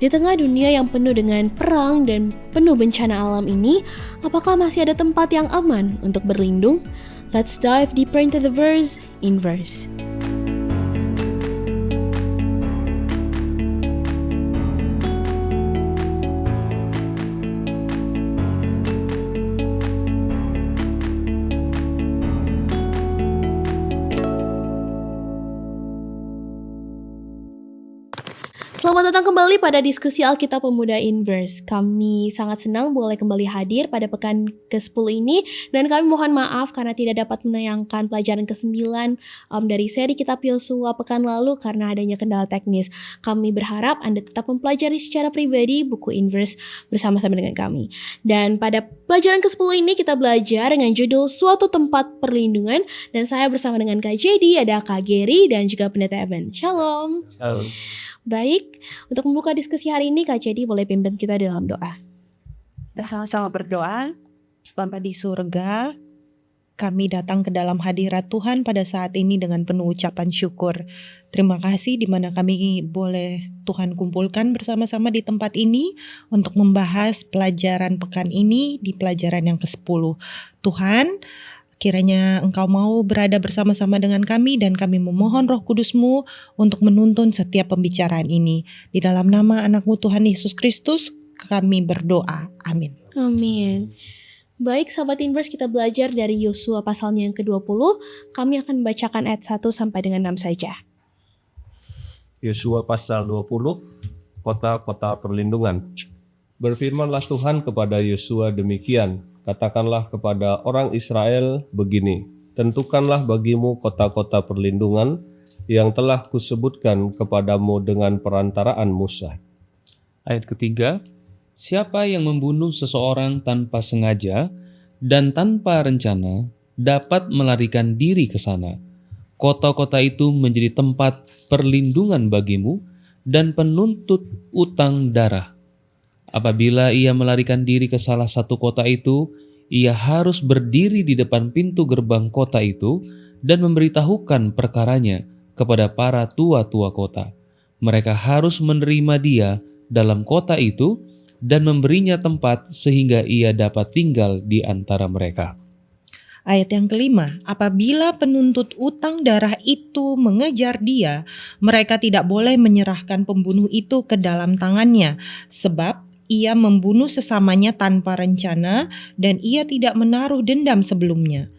Di tengah dunia yang penuh dengan perang dan penuh bencana alam ini, apakah masih ada tempat yang aman untuk berlindung? Let's dive deeper into the verse in verse. Selamat datang kembali pada diskusi Alkitab Pemuda Inverse. Kami sangat senang boleh kembali hadir pada pekan ke-10 ini, dan kami mohon maaf karena tidak dapat menayangkan pelajaran ke-9 dari seri Kitab Yosua pekan lalu karena adanya kendala teknis. Kami berharap Anda tetap mempelajari secara pribadi buku Inverse bersama-sama dengan kami. Dan pada pelajaran ke-10 ini kita belajar dengan judul Suatu Tempat Perlindungan, dan saya bersama dengan Kak JD, ada Kak Gary, dan juga Pendeta Evan. Shalom. Shalom. Baik, untuk membuka diskusi hari ini, Kak Cedi boleh pimpin kita dalam doa. Kita sama-sama berdoa. Bapa di surga, kami datang ke dalam hadirat Tuhan pada saat ini dengan penuh ucapan syukur. Terima kasih di mana kami boleh Tuhan kumpulkan bersama-sama di tempat ini untuk membahas pelajaran pekan ini di pelajaran yang ke-10. Tuhan, kiranya Engkau mau berada bersama-sama dengan kami dan kami memohon Roh Kudus-Mu untuk menuntun setiap pembicaraan ini. Di dalam nama anak-Mu Tuhan Yesus Kristus kami berdoa. Amin. Amin. Baik sahabat Inverse, kita belajar dari Yosua pasalnya yang ke-20. Kami akan membacakan ayat 1 sampai dengan 6 saja. Yosua pasal 20, kota-kota perlindungan. Berfirmanlah Tuhan kepada Yosua demikian. Katakanlah kepada orang Israel begini, tentukanlah bagimu kota-kota perlindungan yang telah kusebutkan kepadamu dengan perantaraan Musa. Ayat ketiga, siapa yang membunuh seseorang tanpa sengaja dan tanpa rencana dapat melarikan diri ke sana. Kota-kota itu menjadi tempat perlindungan bagimu dan penuntut utang darah. Apabila ia melarikan diri ke salah satu kota itu, ia harus berdiri di depan pintu gerbang kota itu dan memberitahukan perkaranya kepada para tua-tua kota. Mereka harus menerima dia dalam kota itu dan memberinya tempat sehingga ia dapat tinggal di antara mereka. Ayat yang kelima, apabila penuntut utang darah itu mengejar dia, mereka tidak boleh menyerahkan pembunuh itu ke dalam tangannya, sebab ia membunuh sesamanya tanpa rencana dan ia tidak menaruh dendam sebelumnya.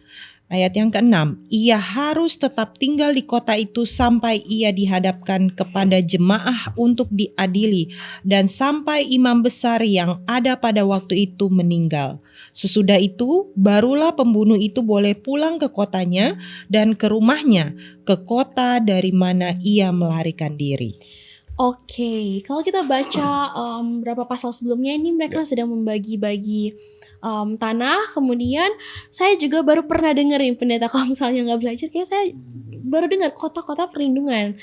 Ayat yang keenam, ia harus tetap tinggal di kota itu sampai ia dihadapkan kepada jemaah untuk diadili dan sampai imam besar yang ada pada waktu itu meninggal. Sesudah itu, barulah pembunuh itu boleh pulang ke kotanya dan ke rumahnya, ke kota dari mana ia melarikan diri. Oke, kalau kita baca beberapa pasal sebelumnya ini mereka sedang membagi-bagi tanah. Kemudian saya juga baru pernah dengerin pendeta, kalau misalnya nggak belajar, kayak saya baru dengar kota-kota perlindungan.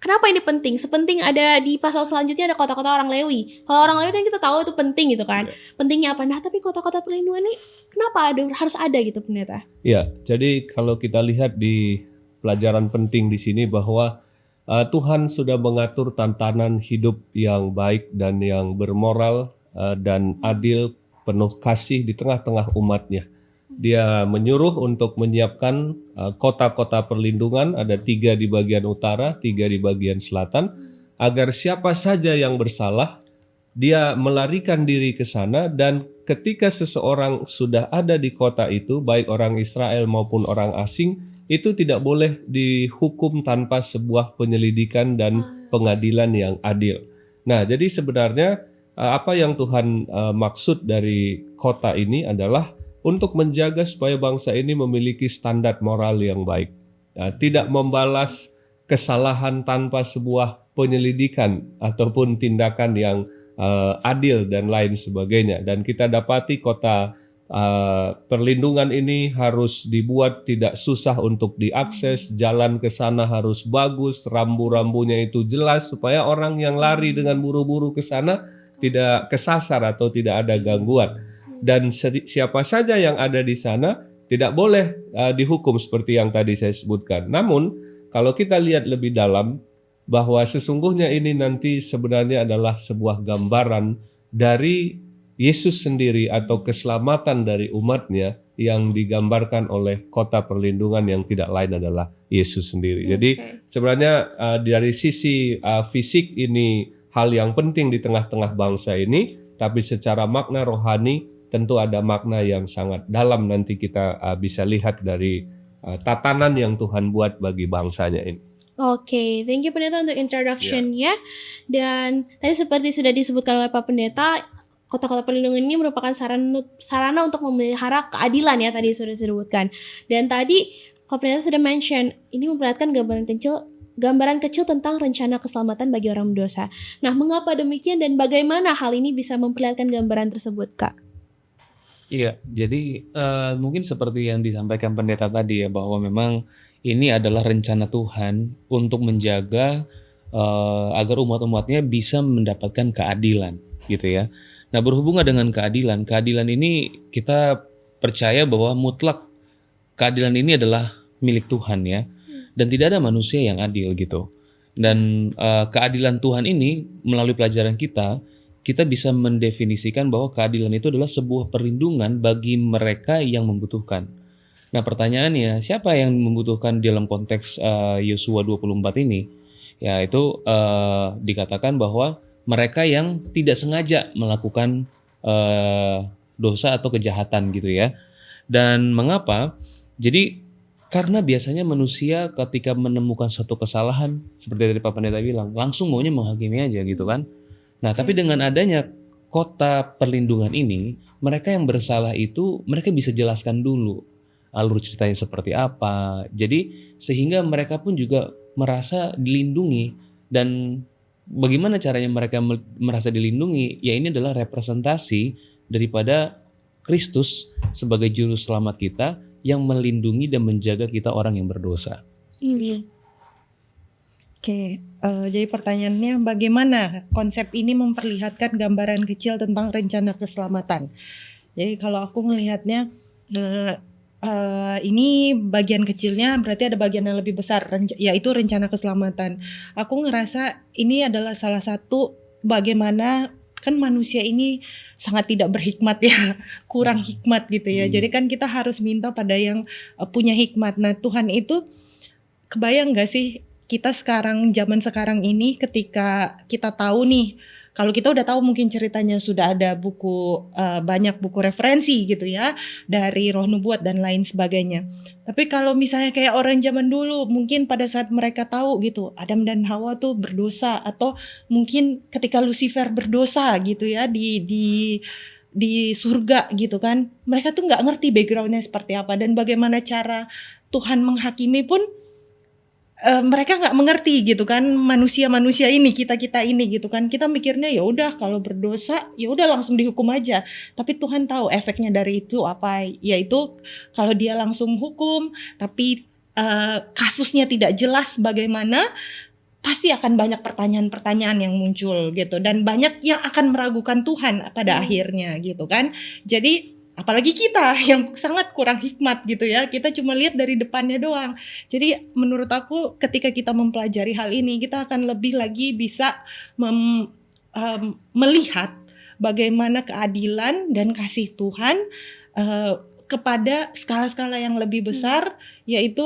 Kenapa ini penting? Sepenting ada di pasal selanjutnya ada kota-kota orang Lewi. Kalau orang Lewi kan kita tahu itu penting gitu kan. Pentingnya apa? Nah, tapi kota-kota perlindungan ini kenapa harus ada gitu pendeta? Ya, jadi kalau kita lihat di pelajaran penting di sini bahwa Tuhan sudah mengatur tatanan hidup yang baik dan yang bermoral dan adil, penuh kasih di tengah-tengah umatnya. Dia menyuruh untuk menyiapkan kota-kota perlindungan, ada 3 di bagian utara, 3 di bagian selatan, agar siapa saja yang bersalah, dia melarikan diri ke sana, dan ketika seseorang sudah ada di kota itu, baik orang Israel maupun orang asing, itu tidak boleh dihukum tanpa sebuah penyelidikan dan pengadilan yang adil. Nah, jadi sebenarnya apa yang Tuhan maksud dari kota ini adalah untuk menjaga supaya bangsa ini memiliki standar moral yang baik. Tidak membalas kesalahan tanpa sebuah penyelidikan ataupun tindakan yang adil dan lain sebagainya. Dan kita dapati kota perlindungan ini harus dibuat tidak susah untuk diakses, jalan ke sana harus bagus, rambu-rambunya itu jelas supaya orang yang lari dengan buru-buru ke sana tidak kesasar atau tidak ada gangguan. Dan siapa saja yang ada di sana tidak boleh dihukum seperti yang tadi saya sebutkan. Namun kalau kita lihat lebih dalam bahwa sesungguhnya ini nanti sebenarnya adalah sebuah gambaran dari Yesus sendiri atau keselamatan dari umatnya yang digambarkan oleh kota perlindungan yang tidak lain adalah Yesus sendiri. Jadi sebenarnya dari sisi fisik ini hal yang penting di tengah-tengah bangsa ini, tapi secara makna rohani tentu ada makna yang sangat dalam nanti kita bisa lihat dari tatanan yang Tuhan buat bagi bangsanya ini. Oke, thank you Pendeta untuk introduction-nya. Dan tadi seperti sudah disebutkan oleh Pak Pendeta, kota-kota perlindungan ini merupakan sarana untuk memelihara keadilan ya, tadi sudah disebutkan. Dan tadi Pak Pendeta sudah mention, ini memperlihatkan gambaran kecil tentang rencana keselamatan bagi orang berdosa. Nah, mengapa demikian dan bagaimana hal ini bisa memperlihatkan gambaran tersebut, Kak? Iya, jadi mungkin seperti yang disampaikan pendeta tadi ya, bahwa memang ini adalah rencana Tuhan untuk menjaga agar umat-umatnya bisa mendapatkan keadilan, gitu ya. Nah, berhubungan dengan keadilan ini kita percaya bahwa mutlak keadilan ini adalah milik Tuhan ya, dan tidak ada manusia yang adil gitu. Dan keadilan Tuhan ini melalui pelajaran kita bisa mendefinisikan bahwa keadilan itu adalah sebuah perlindungan bagi mereka yang membutuhkan. Nah, pertanyaannya, siapa yang membutuhkan dalam konteks Yosua 24 ini? Ya, itu dikatakan bahwa mereka yang tidak sengaja melakukan dosa atau kejahatan gitu ya. Dan mengapa? Jadi karena biasanya manusia ketika menemukan suatu kesalahan, seperti tadi Pak Pendeta bilang, langsung maunya menghakimi aja gitu kan. Nah, tapi dengan adanya kota perlindungan ini, mereka yang bersalah itu mereka bisa jelaskan dulu alur ceritanya seperti apa. Jadi sehingga mereka pun juga merasa dilindungi. Dan bagaimana caranya mereka merasa dilindungi? Ya, ini adalah representasi daripada Kristus sebagai juru selamat kita yang melindungi dan menjaga kita orang yang berdosa. Oke, jadi pertanyaannya bagaimana konsep ini memperlihatkan gambaran kecil tentang rencana keselamatan. Jadi kalau aku melihatnya ini bagian kecilnya, berarti ada bagian yang lebih besar, yaitu rencana keselamatan. Aku ngerasa ini adalah salah satu bagaimana kan manusia ini sangat tidak berhikmat ya, kurang hikmat gitu ya. Jadi kan kita harus minta pada yang punya hikmat. Nah, Tuhan itu, kebayang gak sih kita sekarang, zaman sekarang ini, ketika kita tahu nih, kalau kita udah tahu mungkin ceritanya sudah ada buku, banyak buku referensi gitu ya, dari Roh Nubuat dan lain sebagainya. Tapi kalau misalnya kayak orang zaman dulu, mungkin pada saat mereka tahu gitu, Adam dan Hawa tuh berdosa, atau mungkin ketika Lucifer berdosa gitu ya di surga gitu kan, mereka tuh nggak ngerti backgroundnya seperti apa dan bagaimana cara Tuhan menghakimi pun. Mereka nggak mengerti gitu kan, manusia ini, kita ini gitu kan, kita mikirnya ya udah kalau berdosa ya udah langsung dihukum aja. Tapi Tuhan tahu efeknya dari itu apa, yaitu kalau dia langsung hukum tapi kasusnya tidak jelas bagaimana, pasti akan banyak pertanyaan-pertanyaan yang muncul gitu, dan banyak yang akan meragukan Tuhan pada akhirnya gitu kan. Jadi apalagi kita yang sangat kurang hikmat gitu ya, kita cuma lihat dari depannya doang. Jadi menurut aku ketika kita mempelajari hal ini, kita akan lebih lagi bisa melihat bagaimana keadilan dan kasih Tuhan kepada skala-skala yang lebih besar, yaitu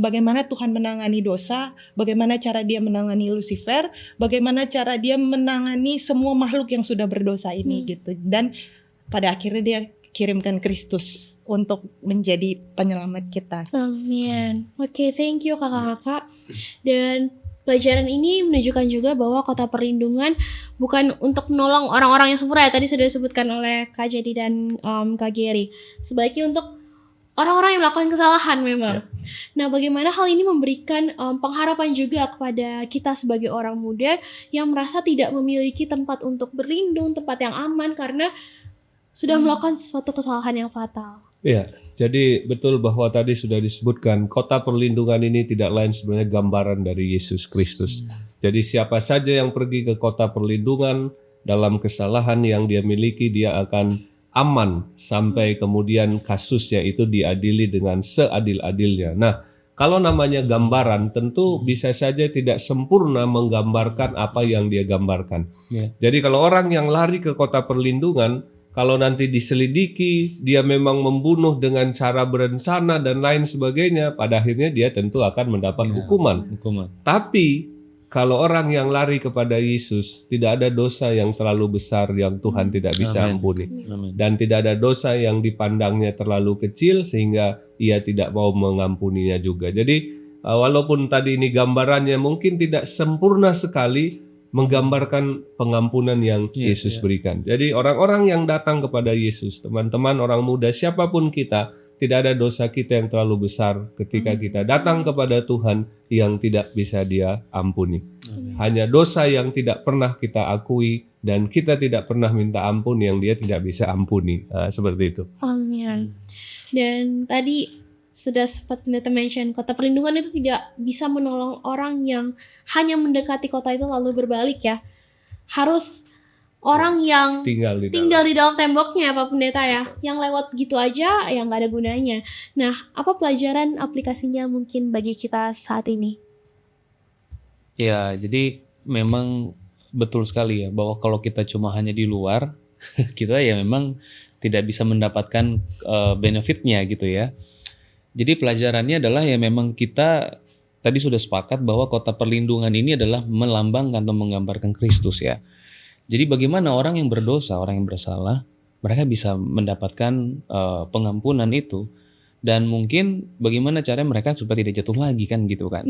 bagaimana Tuhan menangani dosa, bagaimana cara dia menangani Lucifer, bagaimana cara dia menangani semua makhluk yang sudah berdosa ini gitu. Dan pada akhirnya dia kirimkan Kristus untuk menjadi penyelamat kita. Amin. Oke, thank you kakak-kakak. Dan pelajaran ini menunjukkan juga bahwa kota perlindungan bukan untuk menolong orang-orang yang sempurna ya, tadi sudah disebutkan oleh Kak Jadi dan Kak Geri. Sebaliknya untuk orang-orang yang melakukan kesalahan memang. Nah, bagaimana hal ini memberikan pengharapan juga kepada kita sebagai orang muda yang merasa tidak memiliki tempat untuk berlindung, tempat yang aman karena sudah melakukan suatu kesalahan yang fatal. Iya, jadi betul bahwa tadi sudah disebutkan kota perlindungan ini tidak lain sebenarnya gambaran dari Yesus Kristus. Jadi siapa saja yang pergi ke kota perlindungan dalam kesalahan yang dia miliki, dia akan aman sampai kemudian kasusnya itu diadili dengan seadil-adilnya. Nah, kalau namanya gambaran tentu bisa saja tidak sempurna menggambarkan apa yang dia gambarkan. Ya. Jadi kalau orang yang lari ke kota perlindungan, kalau nanti diselidiki, dia memang membunuh dengan cara berencana dan lain sebagainya, pada akhirnya dia tentu akan mendapat Ya. hukuman. Hukuman. Tapi kalau orang yang lari kepada Yesus, tidak ada dosa yang terlalu besar yang Tuhan tidak bisa Amin. ampuni. Amin. Dan tidak ada dosa yang dipandangnya terlalu kecil sehingga ia tidak mau mengampuninya juga. Jadi walaupun tadi ini gambarannya mungkin tidak sempurna sekali menggambarkan pengampunan yang Yesus berikan. Jadi orang-orang yang datang kepada Yesus, teman-teman orang muda, siapapun kita, tidak ada dosa kita yang terlalu besar ketika kita datang kepada Tuhan yang tidak bisa Dia ampuni. Hanya dosa yang tidak pernah kita akui dan kita tidak pernah minta ampun yang Dia tidak bisa ampuni. Seperti itu. Amin. Dan tadi sudah sempat pendeta mention, kota perlindungan itu tidak bisa menolong orang yang hanya mendekati kota itu lalu berbalik ya. Harus orang yang Tinggal tinggal di dalam temboknya Pak Pendeta ya, yang lewat gitu aja yang gak ada gunanya. Nah, apa pelajaran aplikasinya mungkin bagi kita saat ini? Ya, jadi memang betul sekali ya bahwa kalau kita cuma hanya di luar, kita ya memang tidak bisa mendapatkan benefitnya gitu ya. Jadi pelajarannya adalah ya memang kita tadi sudah sepakat bahwa kota perlindungan ini adalah melambangkan atau menggambarkan Kristus ya. Jadi bagaimana orang yang berdosa, orang yang bersalah, mereka bisa mendapatkan pengampunan itu. Dan mungkin bagaimana caranya mereka supaya tidak jatuh lagi kan gitu kan.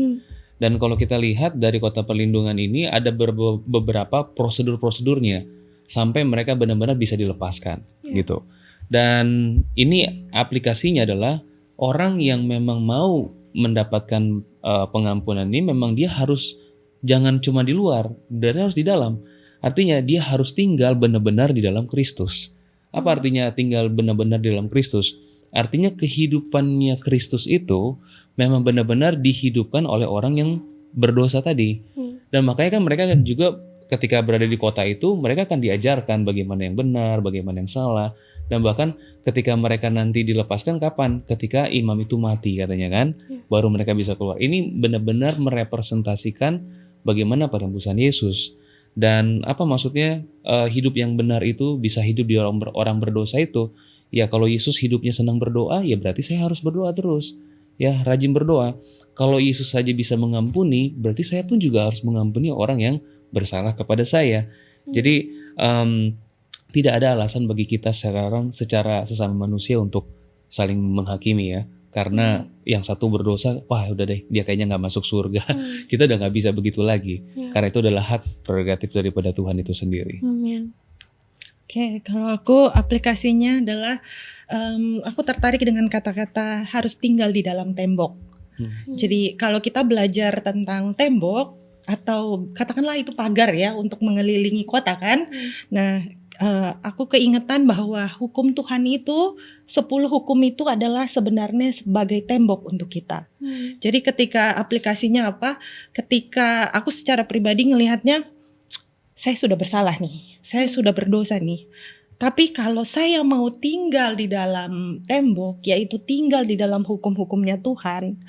Dan kalau kita lihat dari kota perlindungan ini ada beberapa prosedur-prosedurnya sampai mereka benar-benar bisa dilepaskan gitu. Dan ini aplikasinya adalah orang yang memang mau mendapatkan pengampunan ini memang dia harus jangan cuma di luar, dan harus di dalam. Artinya dia harus tinggal benar-benar di dalam Kristus. Apa artinya tinggal benar-benar di dalam Kristus? Artinya kehidupannya Kristus itu memang benar-benar dihidupkan oleh orang yang berdosa tadi. Dan makanya kan mereka kan juga ketika berada di kota itu, mereka akan diajarkan bagaimana yang benar, bagaimana yang salah. Dan bahkan ketika mereka nanti dilepaskan kapan? Ketika imam itu mati katanya kan, baru mereka bisa keluar. Ini benar-benar merepresentasikan bagaimana penembusan Yesus. Dan apa maksudnya hidup yang benar itu bisa hidup di orang berdosa itu? Ya kalau Yesus hidupnya senang berdoa, ya berarti saya harus berdoa terus. Ya rajin berdoa. Kalau Yesus saja bisa mengampuni, berarti saya pun juga harus mengampuni orang yang bersalah kepada saya. Jadi tidak ada alasan bagi kita sekarang secara sesama manusia untuk saling menghakimi ya. Karena yang satu berdosa, wah udah deh dia kayaknya gak masuk surga. Kita udah gak bisa begitu lagi. Karena itu adalah hak prerogatif daripada Tuhan itu sendiri. Amin. Oke, kalau aku aplikasinya adalah aku tertarik dengan kata-kata harus tinggal di dalam tembok. Jadi kalau kita belajar tentang tembok atau katakanlah itu pagar ya untuk mengelilingi kota kan. Nah, aku keingetan bahwa hukum Tuhan itu 10 hukum itu adalah sebenarnya sebagai tembok untuk kita. Jadi ketika aplikasinya apa? Ketika aku secara pribadi ngelihatnya saya sudah bersalah nih, saya sudah berdosa nih. Tapi kalau saya mau tinggal di dalam tembok, yaitu tinggal di dalam hukum-hukumnya Tuhan,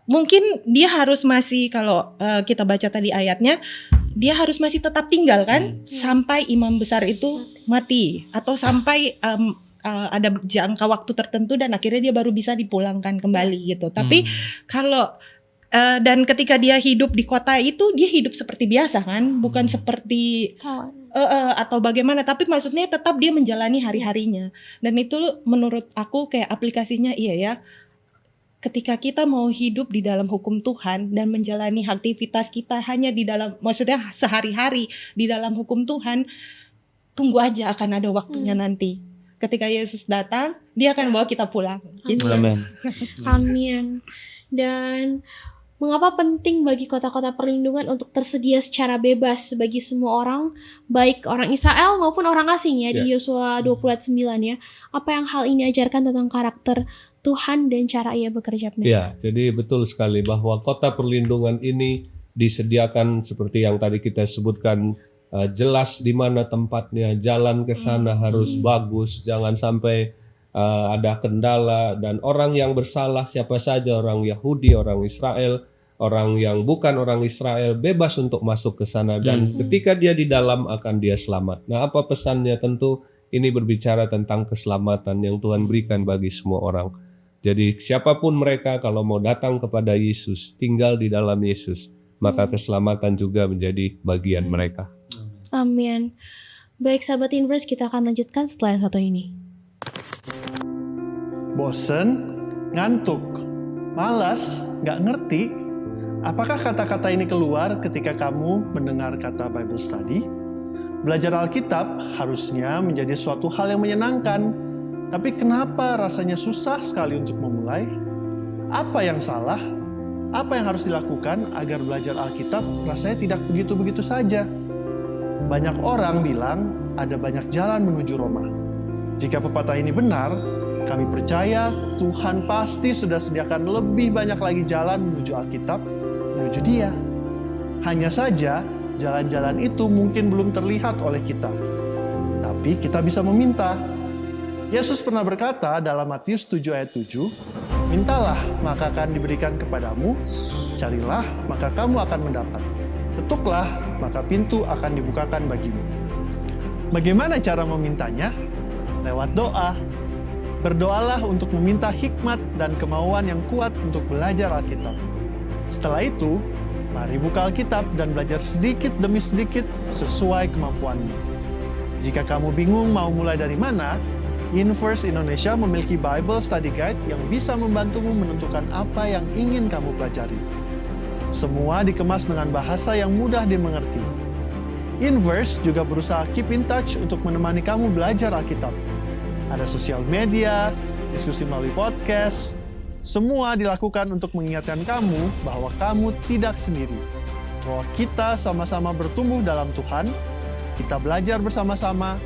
mungkin dia harus masih, kalau kita baca tadi ayatnya, dia harus masih tetap tinggal kan, sampai imam besar itu mati, atau sampai ada jangka waktu tertentu dan akhirnya dia baru bisa dipulangkan kembali gitu. Tapi kalau dan ketika dia hidup di kota itu, dia hidup seperti biasa kan, bukan seperti atau bagaimana, tapi maksudnya tetap dia menjalani hari-harinya. Dan itu menurut aku kayak aplikasinya iya ya. Ketika kita mau hidup di dalam hukum Tuhan dan menjalani aktivitas kita hanya di dalam, maksudnya sehari-hari di dalam hukum Tuhan, tunggu aja akan ada waktunya nanti. Ketika Yesus datang, dia akan bawa kita pulang. Gitu. Amin. Amin. Dan mengapa penting bagi kota-kota perlindungan untuk tersedia secara bebas bagi semua orang, baik orang Israel maupun orang asing ya, di Yosua 20 ayat 9 ya. Apa yang hal ini ajarkan tentang karakter Tuhan dan cara Ia bekerja? Ya, jadi betul sekali bahwa kota perlindungan ini disediakan seperti yang tadi kita sebutkan, jelas di mana tempatnya, jalan ke sana harus bagus, jangan sampai ada kendala, dan orang yang bersalah siapa saja, orang Yahudi, orang Israel, orang yang bukan orang Israel, bebas untuk masuk ke sana, dan ketika dia di dalam akan dia selamat. Nah, apa pesannya? Tentu ini berbicara tentang keselamatan yang Tuhan berikan bagi semua orang. Jadi siapapun mereka, kalau mau datang kepada Yesus, tinggal di dalam Yesus, maka keselamatan juga menjadi bagian mereka. Amin. Baik sahabat Inverse, kita akan lanjutkan setelah yang satu ini. Bosen, ngantuk, malas, gak ngerti? Apakah kata-kata ini keluar ketika kamu mendengar kata Bible Study? Belajar Alkitab harusnya menjadi suatu hal yang menyenangkan. Tapi kenapa rasanya susah sekali untuk memulai? Apa yang salah? Apa yang harus dilakukan agar belajar Alkitab rasanya tidak begitu-begitu saja? Banyak orang bilang ada banyak jalan menuju Roma. Jika pepatah ini benar, kami percaya Tuhan pasti sudah sediakan lebih banyak lagi jalan menuju Alkitab, menuju Dia. Hanya saja, jalan-jalan itu mungkin belum terlihat oleh kita. Tapi kita bisa meminta. Yesus pernah berkata dalam Matius 7 ayat 7, "Mintalah, maka akan diberikan kepadamu. Carilah, maka kamu akan mendapat. Ketuklah, maka pintu akan dibukakan bagimu." Bagaimana cara memintanya? Lewat doa. Berdoalah untuk meminta hikmat dan kemauan yang kuat untuk belajar Alkitab. Setelah itu, mari buka Alkitab dan belajar sedikit demi sedikit sesuai kemampuanmu. Jika kamu bingung mau mulai dari mana, Inverse Indonesia memiliki Bible Study Guide yang bisa membantumu menentukan apa yang ingin kamu pelajari. Semua dikemas dengan bahasa yang mudah dimengerti. Inverse juga berusaha keep in touch untuk menemani kamu belajar Alkitab. Ada sosial media, diskusi melalui podcast. Semua dilakukan untuk mengingatkan kamu bahwa kamu tidak sendiri. Bahwa kita sama-sama bertumbuh dalam Tuhan, kita belajar bersama-sama,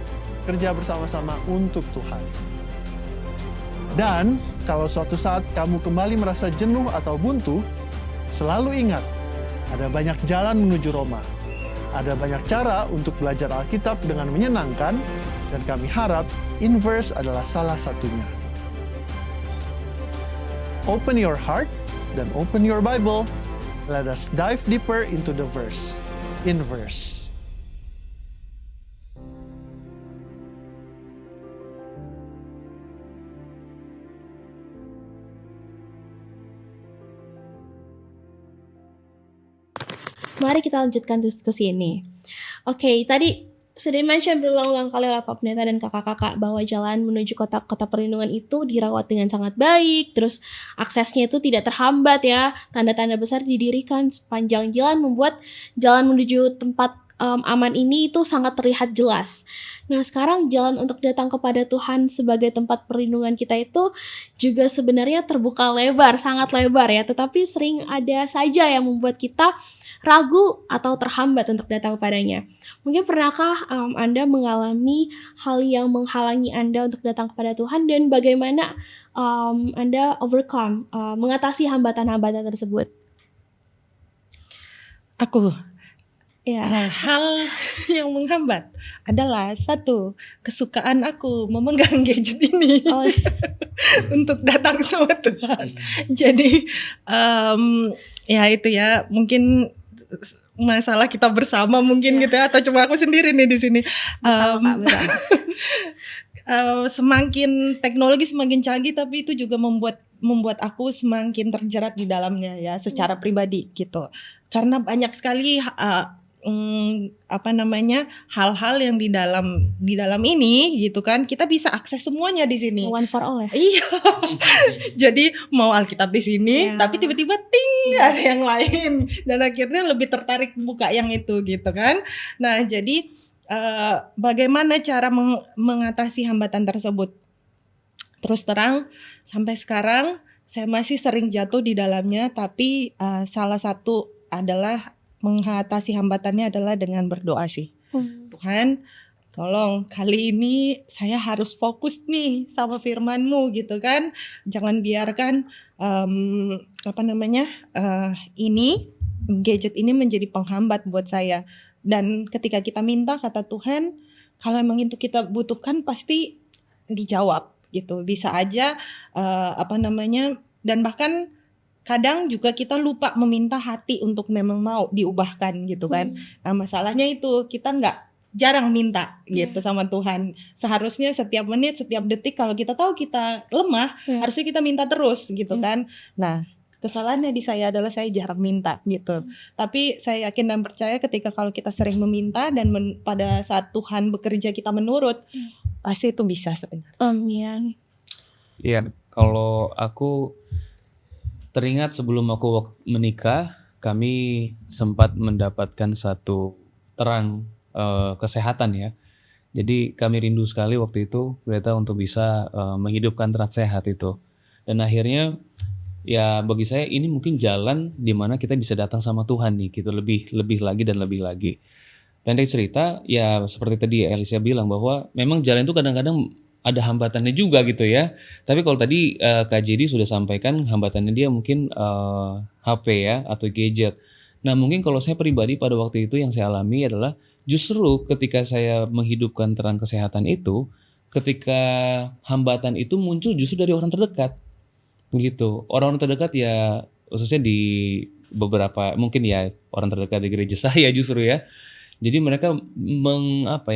kerja bersama-sama untuk Tuhan. Dan kalau suatu saat kamu kembali merasa jenuh atau buntu, selalu ingat, ada banyak jalan menuju Roma. Ada banyak cara untuk belajar Alkitab dengan menyenangkan, dan kami harap Inverse adalah salah satunya. Open your heart, dan open your Bible. Let us dive deeper into the verse. Inverse. Mari kita lanjutkan diskusi ini. Oke, tadi sudah mention berulang-ulang kali oleh Pak Pendeta dan kakak-kakak bahwa jalan menuju kota perlindungan itu dirawat dengan sangat baik, terus aksesnya itu tidak terhambat ya, tanda-tanda besar didirikan sepanjang jalan membuat jalan menuju tempat aman ini itu sangat terlihat jelas. Nah sekarang jalan untuk datang kepada Tuhan sebagai tempat perlindungan kita itu juga sebenarnya terbuka lebar, sangat lebar ya, tetapi sering ada saja yang membuat kita ragu atau terhambat untuk datang kepadanya. Mungkin pernahkah Anda mengalami hal yang menghalangi Anda untuk datang kepada Tuhan, dan bagaimana Anda overcome, mengatasi hambatan-hambatan tersebut? Aku Ya. hal yang menghambat adalah satu, kesukaan aku memegang gadget ini Oh, untuk datang sama Tuhan. Jadi ya itu ya, mungkin masalah kita bersama mungkin Ya. gitu ya, atau cuma aku sendiri nih di sini. bersama Kak, bersama. Semakin teknologi semakin canggih, tapi itu juga membuat aku semakin terjerat di dalamnya ya, secara pribadi gitu. Karena banyak sekali hal-hal yang di dalam ini gitu kan, kita bisa akses semuanya di sini. One for all ya. Iya. Jadi mau Alkitab di sini, Ya. tapi tiba-tiba ada yang lain, dan akhirnya lebih tertarik buka yang itu gitu kan. Nah, jadi bagaimana cara mengatasi hambatan tersebut? Terus terang sampai sekarang saya masih sering jatuh di dalamnya, tapi salah satu adalah mengatasi hambatannya adalah dengan berdoa sih. Tuhan, tolong kali ini saya harus fokus nih sama firman-Mu gitu kan. Jangan biarkan ini gadget ini menjadi penghambat buat saya. Dan ketika kita minta, kata Tuhan, kalau emang itu kita butuhkan pasti dijawab gitu. Bisa aja dan bahkan kadang juga kita lupa meminta hati untuk memang mau diubahkan gitu kan. Nah, masalahnya itu kita jarang minta gitu sama Tuhan. Seharusnya setiap menit, setiap detik kalau kita tahu kita lemah, harusnya kita minta terus gitu kan. Nah, kesalahannya di saya adalah saya jarang minta gitu. Tapi saya yakin dan percaya ketika kalau kita sering meminta dan pada saat Tuhan bekerja kita menurut, pasti itu bisa sebenarnya. Amin. Iya, kalau aku teringat sebelum aku menikah, kami sempat mendapatkan satu terang kesehatan ya. Jadi kami rindu sekali waktu itu Greta untuk bisa menghidupkan terang sehat itu. Dan akhirnya ya bagi saya ini mungkin jalan di mana kita bisa datang sama Tuhan nih gitu, lebih lagi dan lebih lagi. Pendek cerita ya seperti tadi Elisa bilang bahwa memang jalan itu kadang-kadang ada hambatannya juga gitu ya. Tapi kalau tadi Kak Jadi sudah sampaikan hambatannya dia mungkin HP ya atau gadget. Nah mungkin kalau saya pribadi pada waktu itu yang saya alami adalah justru ketika saya menghidupkan terang kesehatan itu, ketika hambatan itu muncul justru dari orang terdekat gitu. Orang terdekat ya khususnya di beberapa mungkin ya orang terdekat di gereja saya justru ya. Jadi mereka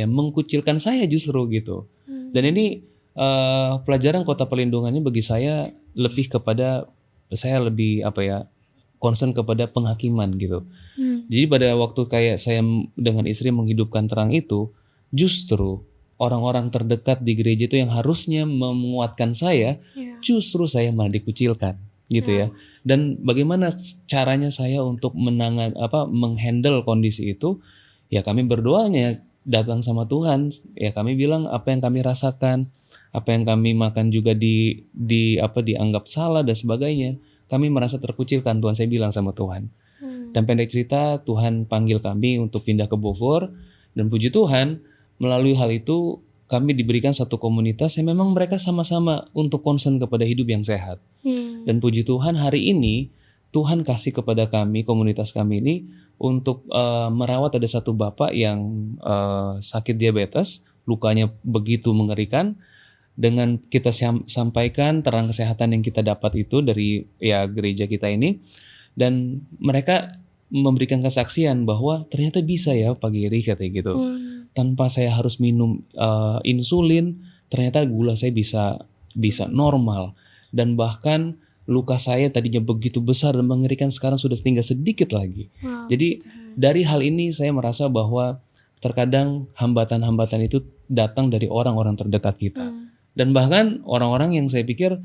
mengkucilkan saya justru gitu. Dan ini pelajaran kota perlindungannya bagi saya lebih kepada concern kepada penghakiman gitu. Jadi pada waktu kayak saya dengan istri menghidupkan terang itu, justru orang-orang terdekat di gereja itu yang harusnya menguatkan saya, justru saya malah dikucilkan gitu ya. Dan bagaimana caranya saya untuk menghandle kondisi itu? Ya kami berdoanya datang sama Tuhan, ya kami bilang apa yang kami rasakan, apa yang kami makan juga dianggap salah dan sebagainya. Kami merasa terkucilkan, Tuhan, saya bilang sama Tuhan. Dan pendek cerita Tuhan panggil kami untuk pindah ke Bogor, dan puji Tuhan melalui hal itu kami diberikan satu komunitas yang memang mereka sama-sama untuk concern kepada hidup yang sehat. Dan puji Tuhan hari ini Tuhan kasih kepada kami, komunitas kami ini untuk merawat ada satu bapak yang sakit diabetes, lukanya begitu mengerikan. Dengan kita sampaikan terang kesehatan yang kita dapat itu dari ya gereja kita ini, dan mereka memberikan kesaksian bahwa ternyata bisa ya Pak Giri katanya gitu. Tanpa saya harus minum insulin, ternyata gula saya bisa normal, dan bahkan luka saya tadinya begitu besar dan mengerikan sekarang sudah tinggal sedikit lagi. Jadi dari hal ini saya merasa bahwa terkadang hambatan-hambatan itu datang dari orang-orang terdekat kita. Dan bahkan orang-orang yang saya pikir,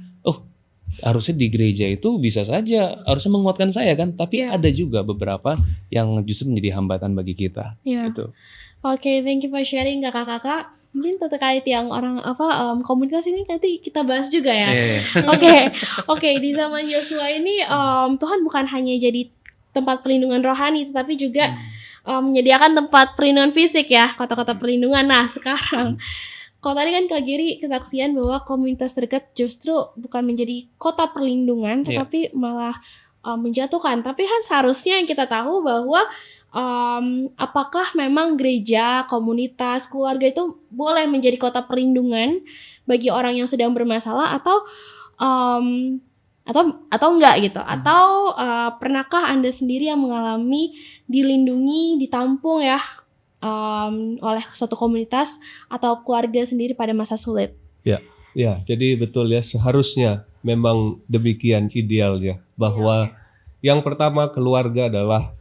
harusnya di gereja itu bisa saja, harusnya menguatkan saya kan. Tapi ada juga beberapa yang justru menjadi hambatan bagi kita. Gitu. Oke, thank you for sharing kakak-kakak. Mungkin terkait yang komunitas ini nanti kita bahas juga ya. Oke, di zaman Yosua ini Tuhan bukan hanya jadi tempat perlindungan rohani, tapi juga menyediakan tempat perlindungan fisik ya, kota-kota perlindungan. Nah sekarang, kalau tadi kan Kak Giri kesaksian bahwa komunitas terdekat justru bukan menjadi kota perlindungan, tetapi malah menjatuhkan. Tapi kan seharusnya yang kita tahu bahwa apakah memang gereja, komunitas, keluarga itu boleh menjadi kota perlindungan bagi orang yang sedang bermasalah atau enggak gitu? Atau pernahkah Anda sendiri yang mengalami dilindungi, ditampung ya oleh suatu komunitas atau keluarga sendiri pada masa sulit? Ya, jadi betul ya, seharusnya memang demikian idealnya, bahwa yang pertama keluarga adalah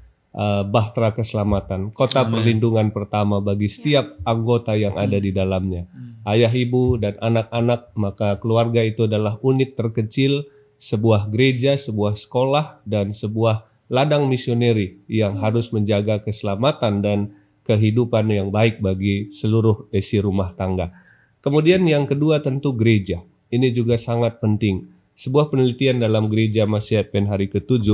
bahtera keselamatan, kota perlindungan pertama bagi setiap anggota yang ada di dalamnya. Ayah, ibu, dan anak-anak, maka keluarga itu adalah unit terkecil sebuah gereja, sebuah sekolah, dan sebuah ladang misioneri yang harus menjaga keselamatan dan kehidupan yang baik bagi seluruh isi rumah tangga. Kemudian yang kedua tentu gereja. Ini juga sangat penting. Sebuah penelitian dalam Gereja Masih Advent hari ke-7,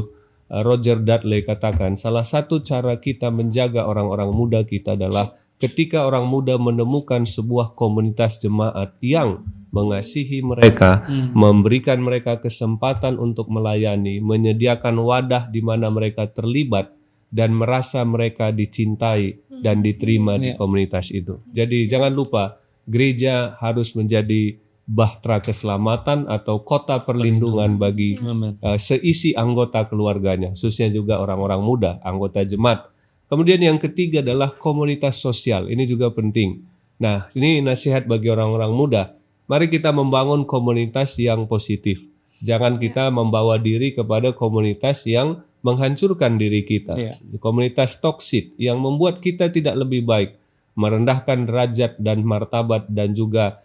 Roger Dudley katakan, salah satu cara kita menjaga orang-orang muda kita adalah ketika orang muda menemukan sebuah komunitas jemaat yang mengasihi mereka, memberikan mereka kesempatan untuk melayani, menyediakan wadah di mana mereka terlibat dan merasa mereka dicintai dan diterima di komunitas itu. Jadi jangan lupa, gereja harus menjadi bahtera keselamatan atau kota perlindungan bagi Amin. seisi anggota keluarganya, khususnya juga orang-orang muda, anggota jemaat. Kemudian yang ketiga adalah komunitas sosial. Ini juga penting. Nah, ini nasihat bagi orang-orang muda. Mari kita membangun komunitas yang positif. Jangan kita membawa diri kepada komunitas yang menghancurkan diri kita. Ya. Komunitas toksik yang membuat kita tidak lebih baik, merendahkan derajat dan martabat dan juga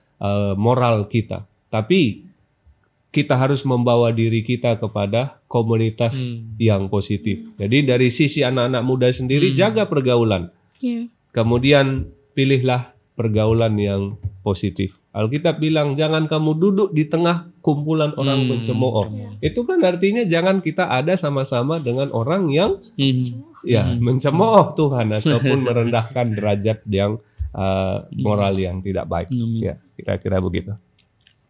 moral kita. Tapi kita harus membawa diri kita kepada komunitas yang positif. Jadi dari sisi anak-anak muda sendiri, jaga pergaulan. Ya. Kemudian pilihlah pergaulan yang positif. Alkitab bilang jangan kamu duduk di tengah kumpulan orang pencemooh. Itu kan artinya jangan kita ada sama-sama dengan orang yang mencemooh Tuhan ataupun merendahkan derajat yang moral yang tidak baik. Ya, kira-kira begitu.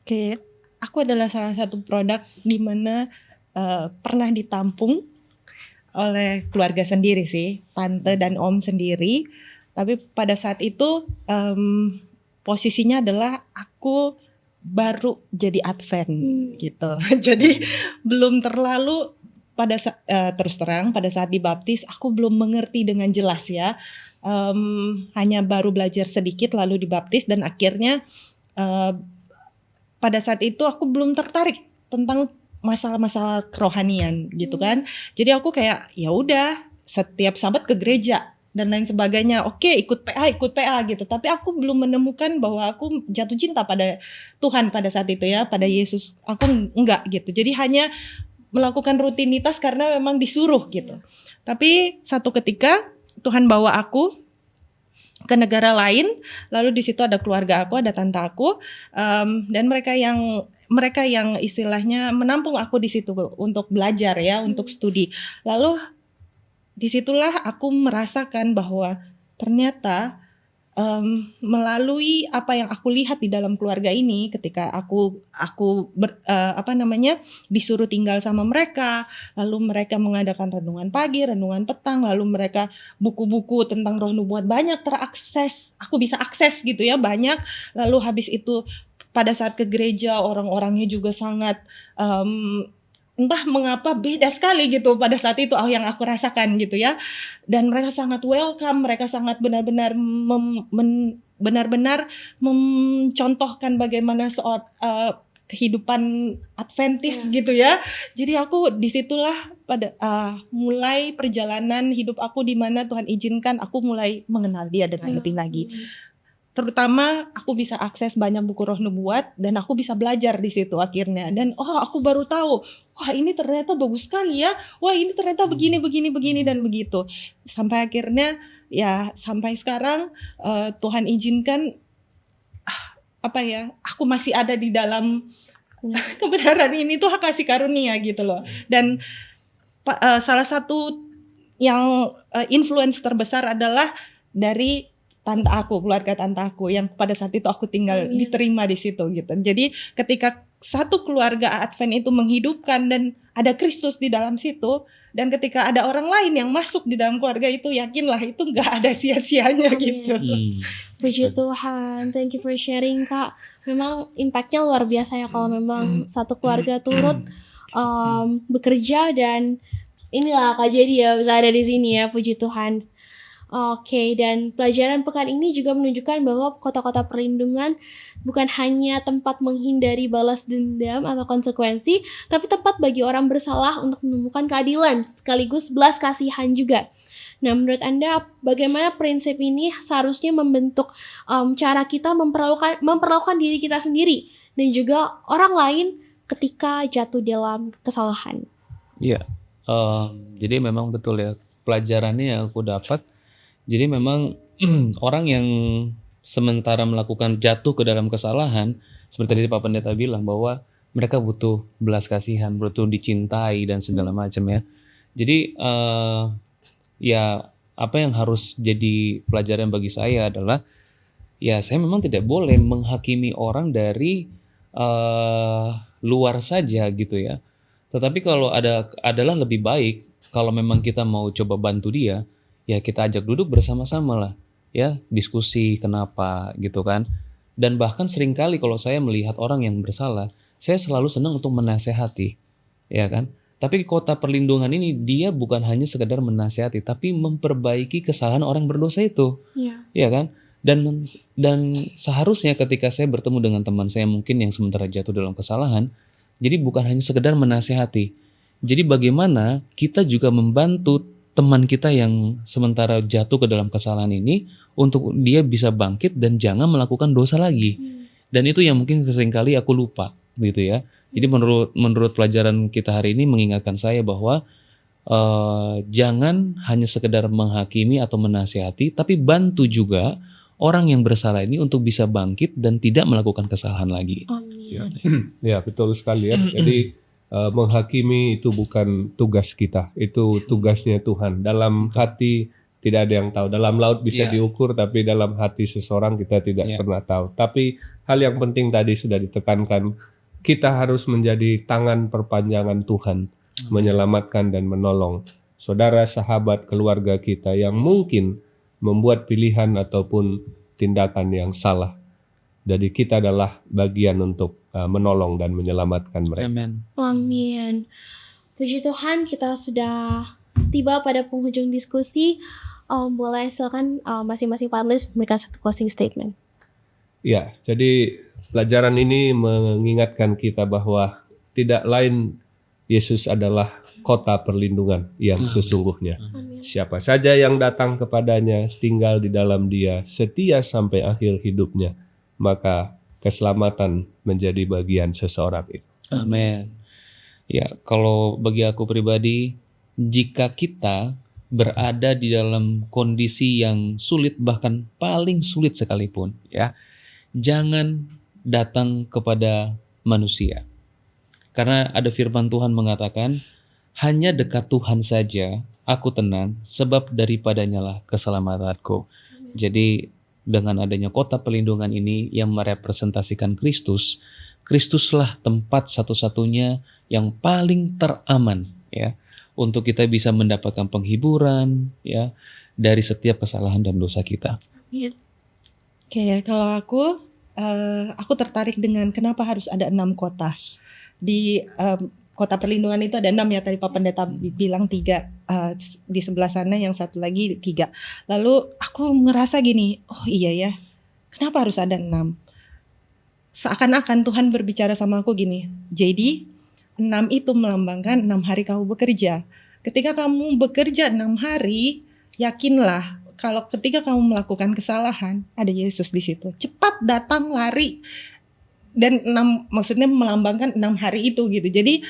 Oke, aku adalah salah satu produk di mana pernah ditampung oleh keluarga sendiri sih, tante dan om sendiri. Tapi pada saat itu posisinya adalah aku baru jadi Advent gitu. Jadi belum terlalu terus terang pada saat dibaptis aku belum mengerti dengan jelas ya. Hanya baru belajar sedikit lalu dibaptis dan akhirnya pada saat itu aku belum tertarik tentang masalah-masalah kerohanian gitu kan. Jadi aku kayak ya udah setiap Sabat ke gereja dan lain sebagainya. Oke, ikut PA gitu. Tapi aku belum menemukan bahwa aku jatuh cinta pada Tuhan pada saat itu ya, pada Yesus. Aku enggak gitu. Jadi hanya melakukan rutinitas karena memang disuruh gitu. Tapi satu ketika Tuhan bawa aku ke negara lain, lalu di situ ada keluarga aku, ada tante aku, dan mereka yang istilahnya menampung aku di situ untuk belajar ya, untuk studi. Lalu disitulah aku merasakan bahwa ternyata melalui apa yang aku lihat di dalam keluarga ini, ketika aku disuruh tinggal sama mereka, lalu mereka mengadakan renungan pagi, renungan petang, lalu mereka buku-buku tentang roh nubuat banyak terakses, aku bisa akses gitu ya banyak. Lalu habis itu pada saat ke gereja orang-orangnya juga sangat entah mengapa beda sekali gitu pada saat itu yang aku rasakan gitu ya. Dan mereka sangat welcome, mereka sangat benar-benar benar-benar mencontohkan bagaimana kehidupan Adventis gitu ya. Jadi aku disitulah pada mulai perjalanan hidup aku di mana Tuhan izinkan aku mulai mengenal Dia dengan lebih lagi. Terutama aku bisa akses banyak buku roh nubuat dan aku bisa belajar di situ akhirnya. Dan aku baru tahu, wah ini ternyata bagus sekali ya. Wah ini ternyata begini dan begitu. Sampai akhirnya ya sampai sekarang Tuhan izinkan aku masih ada di dalam kebenaran ini tuh kasih karunia gitu loh. Dan salah satu yang influence terbesar adalah dari tante aku, keluarga tante aku yang pada saat itu aku tinggal diterima di situ gitu. Jadi ketika satu keluarga Advent itu menghidupkan dan ada Kristus di dalam situ, dan ketika ada orang lain yang masuk di dalam keluarga itu, yakinlah itu nggak ada sia-sianya gitu. Puji Tuhan, thank you for sharing Kak. Memang impactnya luar biasa ya kalau memang satu keluarga turut bekerja, dan inilah Kak jadi ya bisa ada di sini ya, puji Tuhan. Oke, dan pelajaran pekan ini juga menunjukkan bahwa kota-kota perlindungan bukan hanya tempat menghindari balas dendam atau konsekuensi, tapi tempat bagi orang bersalah untuk menemukan keadilan, sekaligus belas kasihan juga. Nah, menurut Anda bagaimana prinsip ini seharusnya membentuk cara kita memperlakukan diri kita sendiri dan juga orang lain ketika jatuh dalam kesalahan? Iya, jadi memang betul ya pelajarannya yang aku dapat. Jadi memang orang yang sementara melakukan jatuh ke dalam kesalahan, seperti tadi Pak Pendeta bilang bahwa mereka butuh belas kasihan, butuh dicintai dan segala macam ya. Jadi ya apa yang harus jadi pelajaran bagi saya adalah ya saya memang tidak boleh menghakimi orang dari luar saja gitu ya. Tetapi kalau adalah lebih baik kalau memang kita mau coba bantu dia, ya kita ajak duduk bersama-sama lah ya, diskusi kenapa gitu kan. Dan bahkan seringkali kalau saya melihat orang yang bersalah, saya selalu senang untuk menasehati, ya kan? Tapi kota perlindungan ini dia bukan hanya sekedar menasehati, tapi memperbaiki kesalahan orang berdosa itu, Iya. ya kan? Dan seharusnya ketika saya bertemu dengan teman saya mungkin yang sementara jatuh dalam kesalahan, jadi bukan hanya sekedar menasehati. Jadi bagaimana kita juga membantu teman kita yang sementara jatuh ke dalam kesalahan ini untuk dia bisa bangkit dan jangan melakukan dosa lagi. Dan itu yang mungkin seringkali aku lupa gitu ya. Jadi menurut pelajaran kita hari ini mengingatkan saya bahwa jangan hanya sekedar menghakimi atau menasihati, tapi bantu juga orang yang bersalah ini untuk bisa bangkit dan tidak melakukan kesalahan lagi. Amin. Ya, betul sekali ya. Jadi menghakimi itu bukan tugas kita, itu tugasnya Tuhan. Dalam hati tidak ada yang tahu. Dalam laut bisa diukur, tapi dalam hati seseorang kita tidak pernah tahu. Tapi hal yang penting tadi sudah ditekankan, kita harus menjadi tangan perpanjangan Tuhan, menyelamatkan dan menolong saudara, sahabat, keluarga kita yang mungkin membuat pilihan ataupun tindakan yang salah. Jadi kita adalah bagian untuk menolong dan menyelamatkan mereka. Amen. Amin. Puji Tuhan, kita sudah tiba pada penghujung diskusi. Boleh silakan masing-masing panelis memberikan satu closing statement. Ya, jadi pelajaran ini mengingatkan kita bahwa tidak lain Yesus adalah kota perlindungan yang sesungguhnya. Amin. Siapa saja yang datang kepadanya, tinggal di dalam Dia, setia sampai akhir hidupnya, maka keselamatan menjadi bagian seseorang itu. Amin. Ya, kalau bagi aku pribadi, jika kita berada di dalam kondisi yang sulit, bahkan paling sulit sekalipun, ya, jangan datang kepada manusia. Karena ada firman Tuhan mengatakan, hanya dekat Tuhan saja aku tenang, sebab daripadanya lah keselamatanku. Jadi dengan adanya kota perlindungan ini yang merepresentasikan Kristus, Kristuslah tempat satu-satunya yang paling teraman ya untuk kita bisa mendapatkan penghiburan ya dari setiap kesalahan dan dosa kita. Oke, kalau aku tertarik dengan kenapa harus ada 6 kota. Di kota perlindungan itu ada 6 ya, tadi Pak Pendeta bilang 3 di sebelah sana, yang satu lagi 3. Lalu aku ngerasa gini, oh iya ya, kenapa harus ada 6? Seakan-akan Tuhan berbicara sama aku gini, jadi 6 itu melambangkan 6 hari kamu bekerja. Ketika kamu bekerja 6 hari, yakinlah kalau ketika kamu melakukan kesalahan, ada Yesus di situ. Cepat datang, lari. Dan 6 maksudnya melambangkan 6 hari itu gitu. Jadi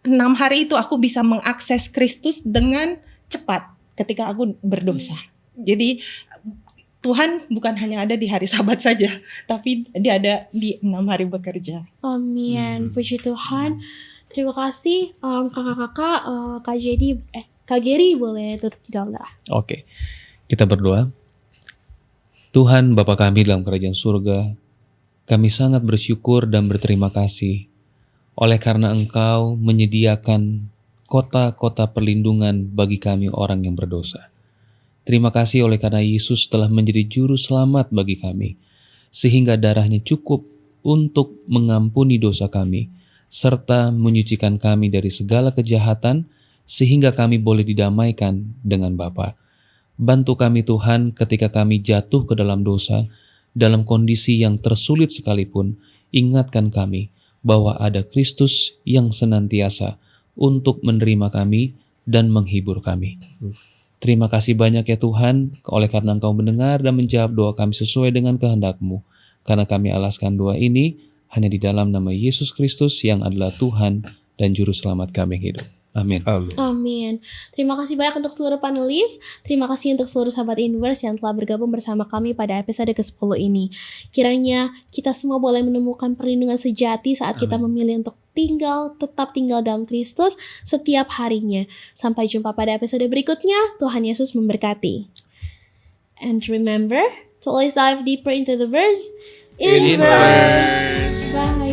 6 hari itu aku bisa mengakses Kristus dengan cepat ketika aku berdosa. Jadi Tuhan bukan hanya ada di hari Sabat saja, tapi Dia ada di 6 hari bekerja. Amin. Puji Tuhan. Terima kasih kakak-kakak, Kak Geri boleh tutup doa. Oke, kita berdoa. Tuhan Bapa kami dalam kerajaan surga, kami sangat bersyukur dan berterima kasih oleh karena Engkau menyediakan kota-kota perlindungan bagi kami orang yang berdosa. Terima kasih oleh karena Yesus telah menjadi juru selamat bagi kami, sehingga darahnya cukup untuk mengampuni dosa kami, serta menyucikan kami dari segala kejahatan, sehingga kami boleh didamaikan dengan Bapa. Bantu kami Tuhan ketika kami jatuh ke dalam dosa, dalam kondisi yang tersulit sekalipun, ingatkan kami bahwa ada Kristus yang senantiasa untuk menerima kami dan menghibur kami. Terima kasih banyak ya Tuhan, oleh karena Engkau mendengar dan menjawab doa kami sesuai dengan kehendak-Mu. Karena kami alaskan doa ini hanya di dalam nama Yesus Kristus yang adalah Tuhan dan Juru Selamat kami hidup. Amin. Amin. Amin. Terima kasih banyak untuk seluruh panelis. Terima kasih untuk seluruh sahabat Inverse yang telah bergabung bersama kami pada episode ke-10 ini. Kiranya kita semua boleh menemukan perlindungan sejati saat kita memilih untuk tetap tinggal dalam Kristus setiap harinya. Sampai jumpa pada episode berikutnya. Tuhan Yesus memberkati. And remember to always dive deeper into the verse. Inverse. Bye.